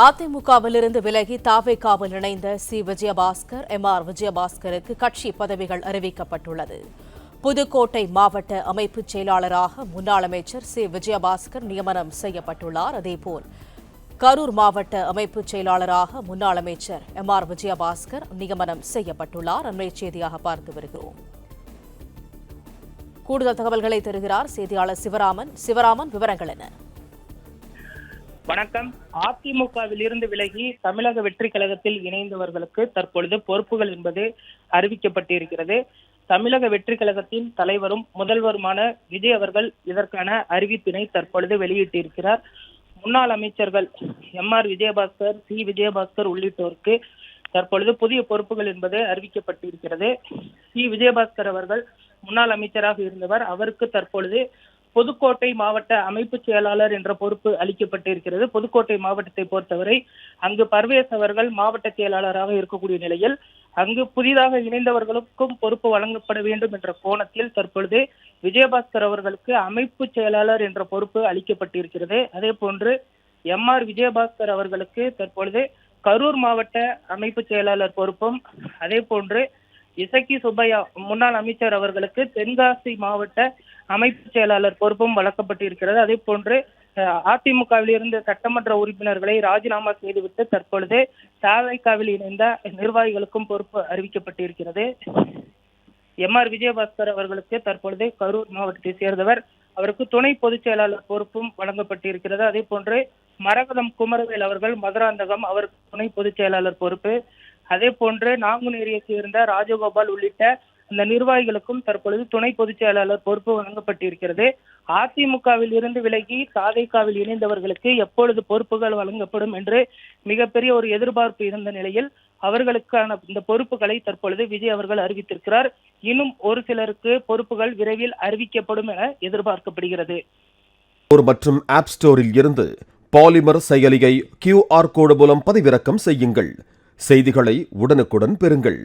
அதிமுகவிலிருந்து விலகி தாவேகாவில் இணைந்த சி. விஜயபாஸ்கர், எம்.ஆர். விஜயபாஸ்கருக்கு கட்சி பதவிகள் அறிவிக்கப்பட்டுள்ளது. புதுக்கோட்டை மாவட்ட அமைப்புச் செயலாளராக முன்னாள் அமைச்சர் சி. விஜயபாஸ்கர் நியமனம் செய்யப்பட்டுள்ளார். அதேபோல் கரூர் மாவட்ட அமைப்புச் செயலாளராக முன்னாள் அமைச்சர் எம்.ஆர். விஜயபாஸ்கர் நியமனம் செய்யப்பட்டுள்ளார். அண்மைச் செய்தியாக பார்த்து வருகிறோம். கூடுதல் தகவல்களை தருகிறார் செய்தியாளர் சிவராமன். சிவராமன், விவரங்கள் என்ன? வணக்கம். அதிமுகவில் இருந்து விலகி தமிழக வெற்றி கழகத்தில் இணைந்தவர்களுக்கு தற்பொழுது பொறுப்புகள் என்பது அறிவிக்கப்பட்டிருக்கிறது. தமிழக வெற்றி கழகத்தின் தலைவரும் முதல்வருமான விஜய் அவர்கள் இதற்கான அறிவிப்பினை தற்பொழுது வெளியிட்டிருக்கிறார். முன்னாள் அமைச்சர்கள் எம்.ஆர். விஜயபாஸ்கர், சி. விஜயபாஸ்கர் உள்ளிட்டோருக்கு தற்பொழுது புதிய பொறுப்புகள் என்பது அறிவிக்கப்பட்டிருக்கிறது. சி. விஜயபாஸ்கர் அவர்கள் முன்னாள் அமைச்சராக இருந்தவர். அவருக்கு தற்பொழுது புதுக்கோட்டை மாவட்ட அமைப்பு செயலாளர் என்ற பொறுப்பு அளிக்கப்பட்டிருக்கிறது. புதுக்கோட்டை மாவட்டத்தை பொறுத்தவரை அங்கு பர்வேஸ் அவர்கள் மாவட்ட செயலாளராக இருக்கக்கூடிய நிலையில் அங்கு புதிதாக இணைந்தவர்களுக்கும் பொறுப்பு வழங்கப்பட வேண்டும் என்ற கோணத்தில் தற்பொழுது விஜயபாஸ்கர் அவர்களுக்கு அமைப்பு செயலாளர் என்ற பொறுப்பு அளிக்கப்பட்டிருக்கிறது. அதே போன்று எம்.ஆர். விஜயபாஸ்கர் அவர்களுக்கு தற்பொழுது கரூர் மாவட்ட அமைப்பு செயலாளர் பொறுப்பும், அதே போன்று இசக்கி சுப்பையா முன்னாள் அமைச்சர் அவர்களுக்கு தென்காசி மாவட்ட அமைப்பு செயலாளர் பொறுப்பும் வழங்கப்பட்டிருக்கிறது. அதே போன்று அதிமுகவில் இருந்த சட்டமன்ற உறுப்பினர்களை ராஜினாமா செய்துவிட்டு தற்பொழுது தாவேகாவில் இணைந்த நிர்வாகிகளுக்கும் பொறுப்பு அறிவிக்கப்பட்டிருக்கிறது. எம்.ஆர். விஜயபாஸ்கர் அவர்களுக்கு தற்பொழுது கரூர் மாவட்டத்தை சேர்ந்தவர். அவருக்கு துணை பொதுச் செயலாளர் பொறுப்பும் வழங்கப்பட்டிருக்கிறது. அதே போன்று மரகதம் குமரவேல் அவர்கள் மதுராந்தகம், அவருக்கு துணை பொதுச் செயலாளர் பொறுப்பு. அதே போன்று நாங்குநேரியை சேர்ந்த ராஜகோபால் உள்ளிட்ட இந்த நிர்வாகிகளுக்கும் தற்பொழுது துணை பொதுச் செயலாளர் பொறுப்பு வழங்கப்பட்டிருக்கிறது. அதிமுகவில் இருந்து விலகி தாவேகாவில் இணைந்தவர்களுக்கு எப்பொழுது பொறுப்புகள் வழங்கப்படும் என்று மிகப்பெரிய ஒரு எதிர்பார்ப்பு இருந்த நிலையில் அவர்களுக்கான இந்த பொறுப்புகளை தற்பொழுது விஜய் அவர்கள் அறிவித்திருக்கிறார். இன்னும் ஒரு சிலருக்கு பொறுப்புகள் விரைவில் அறிவிக்கப்படும் என எதிர்பார்க்கப்படுகிறது. மற்றும் ஆப் ஸ்டோரில் இருந்து பாலிமர் செயலியை QR கோடு மூலம் பதிவிறக்கம் செய்யுங்கள். செய்திகளை உடனுக்குடன் பெறுங்கள்.